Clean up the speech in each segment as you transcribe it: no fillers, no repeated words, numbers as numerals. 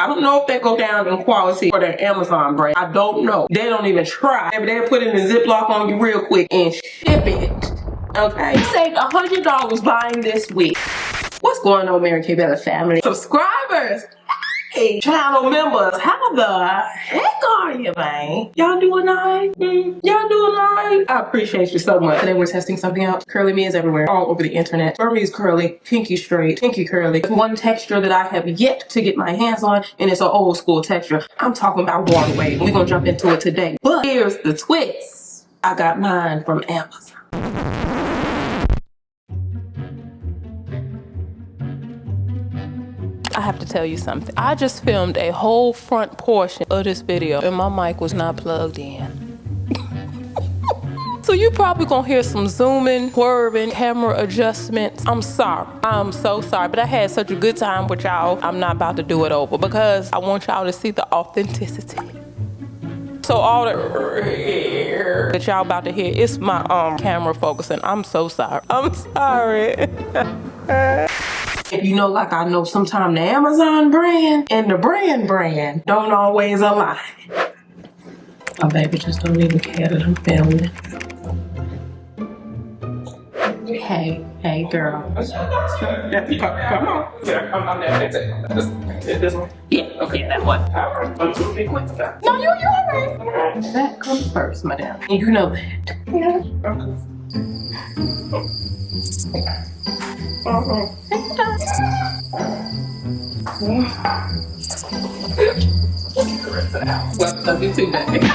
I don't know if they go down in quality for their Amazon brand. I don't know. They don't even try. They'll put it in a Ziploc on you real quick and ship it. Okay? You saved $100 buying this wig. What's going on, Mary Kay Bella family? Subscribers! Hey, channel members, how the heck are you, man? Y'all doing alright? Y'all doing alright? I appreciate you so much. Today we're testing something out. Curly me is everywhere, all over the internet. Burmese curly, pinky straight, pinky curly. One texture that I have yet to get my hands on, and it's an old school texture. I'm talking about water wave. We're gonna jump into it today. But here's the twist. I got mine from Amazon. I have to tell you something. I just filmed a whole front portion of this video and my mic was not plugged in. So you probably gonna hear some zooming, swerving, camera adjustments. I'm sorry. I'm so sorry, but I had such a good time with y'all. I'm not about to do it over because I want y'all to see the authenticity. So all the that y'all about to hear, it's my camera focusing. I'm so sorry. I'm sorry. You know, like I know sometimes the Amazon brand and the brand don't always align. My baby just don't even care that I'm filming. Hey, girl. Come on. This one? Yeah, okay, that one. No, you're alright. That comes first, madam. And you know that. Yeah. Well, love you too, baby.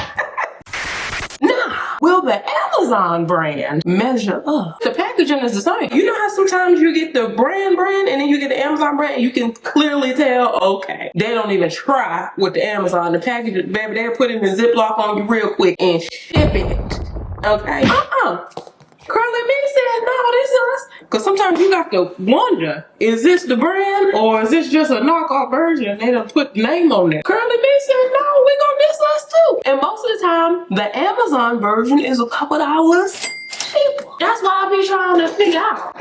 Now, will the Amazon brand measure up? The packaging is the same. You know how sometimes you get the brand and then you get the Amazon brand and you can clearly tell, okay, they don't even try with the Amazon. The package, baby, they'll put it in a Ziploc on you real quick and ship it. Okay? Curly me said, no, this is us. Because sometimes you got to wonder, is this the brand or is this just a knockoff version? They done put the name on there. Curly me said, no, we gonna miss us too. And most of the time, the Amazon version is a couple dollars cheaper. That's why I be trying to figure out.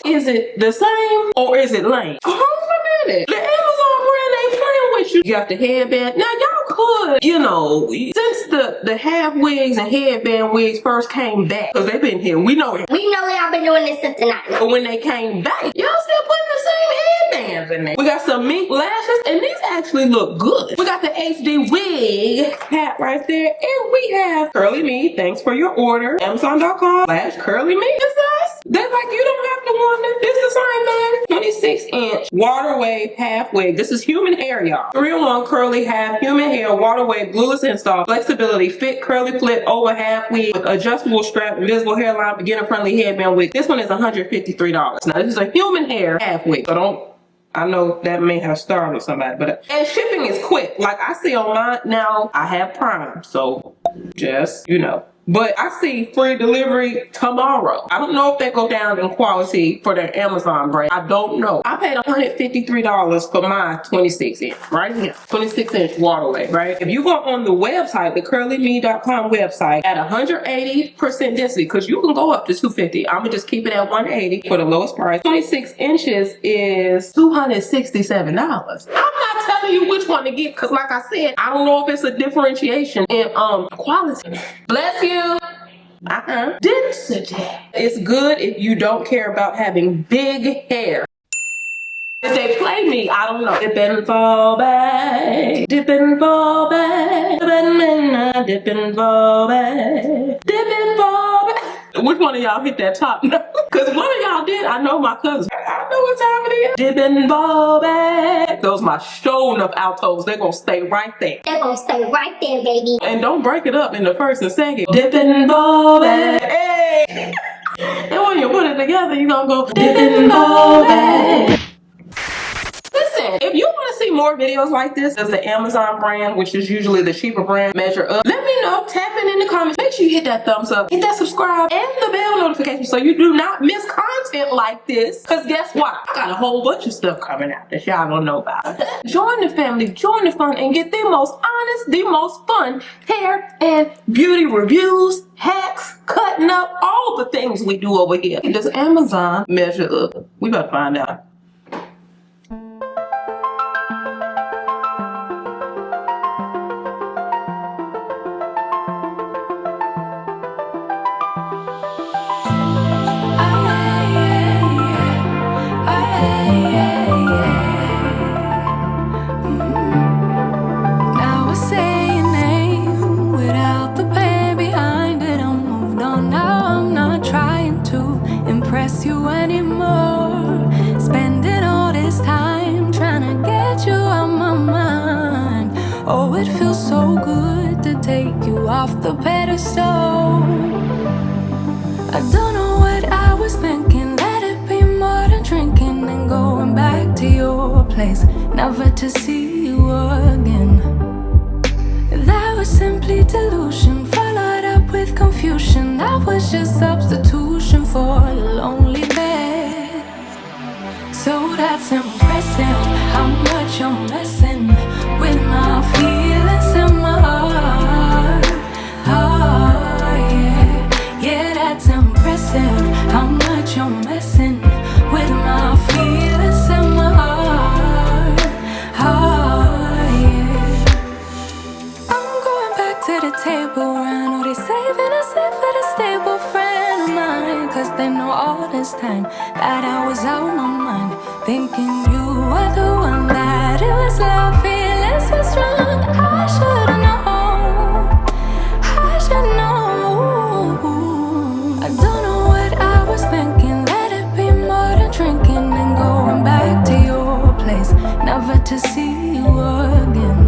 Is it the same or is it lame? Hold a minute. The Amazon brand ain't playing with you. You got the headband. Now y'all could, you know, since the half wigs and headband wigs first came back, because they've been here, we know y'all been doing this since the 90s. But when they came back, y'all still putting the same headbands in there. We got some mink lashes, and these actually look good. We got the HD wig hat right there, and we have Curly Me. Thanks for your order. Amazon.com/Curly Me. It's us. They're like, you don't have to wonder. It's the same man. 26-inch water wave half wig. This is human hair, y'all. 3-in-1 curly half human hair water wave glueless install. Flexibility fit curly flip over half wig with adjustable strap, invisible hairline, beginner friendly headband wig. This one is $153. Now this is a human hair half wig. So I know that may have startled somebody, but and shipping is quick. Like I see on mine now, I have Prime, so just, you know. But I see free delivery tomorrow. I don't know if they go down in quality for their Amazon brand. I don't know. I paid $153 for my 26-inch right here. 26-inch water wave, right? If you go on the website, the curlyme.com website, at 180% density, because you can go up to 250. I'm gonna just keep it at 180 for the lowest price. 26 inches is $267. I'm not telling you which one to get, because like I said, I don't know if it's a differentiation in quality. Bless you. Density. It's good if you don't care about having big hair. If they play me, I don't know. Dip and fall back. Dip and fall back. Dip and fall back. Dip and fall back. Which one of y'all hit that top note? Because one of y'all did. I know my cousins. I know what time it is. Dip and fall back. Those my show enough altos. They're gonna stay right there. They're gonna stay right there, baby. And don't break it up in the first and second. Dip and fall back. Hey. And when you put it together, you're gonna go dip and fall back. Listen, if you want to see more videos like this, as the Amazon brand, which is usually the cheaper brand, measure up, let me know. Tap in the comments. Make sure you hit that thumbs up, hit that subscribe, and the bell notification so you do not miss content like this. Because guess what? I got a whole bunch of stuff coming out that y'all don't know about. Join the family, join the fun, and get the most honest, the most fun hair and beauty reviews, hacks, cutting up, all the things we do over here. Does Amazon measure up? We about to find out. Oh, it feels so good to take you off the pedestal. I don't know what I was thinking. Let it be more than drinking and going back to your place, never to see you again. That was simply delusion, followed up with confusion. That was just substitution for a lonely bed. So that's impressive, how much you're messing with my feelings and my heart. Oh, yeah, yeah, that's impressive, how much you're messing with my feelings and my heart. Oh, yeah. I'm going back to the table, I know they saving us up for the stable friend of mine. Cause they know all this time that I was out my mind, thinking you were the one, that it was love, feelings were strong. I should've known, I should know. I don't know what I was thinking. Let it be more than drinking and going back to your place, never to see you again.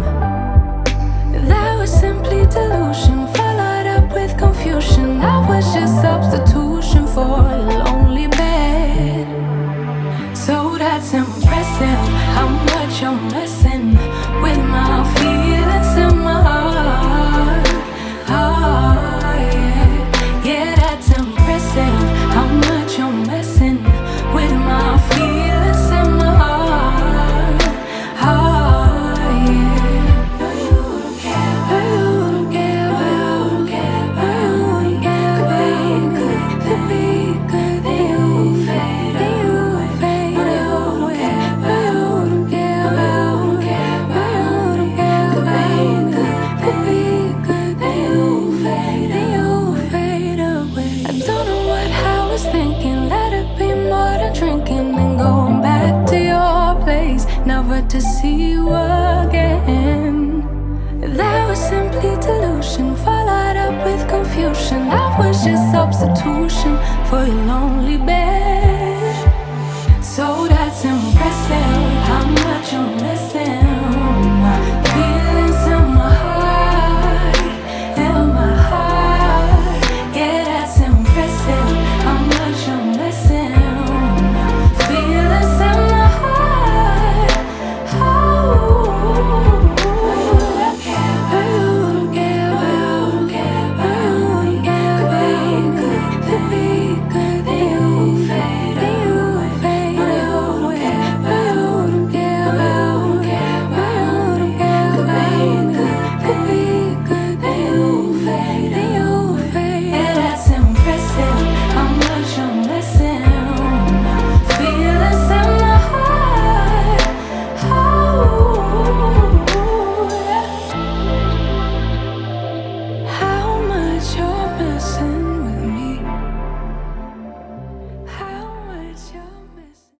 That was simply delusion, followed up with confusion. That was just substitution for a lonely bed. So that's impressive, how much you're messing with my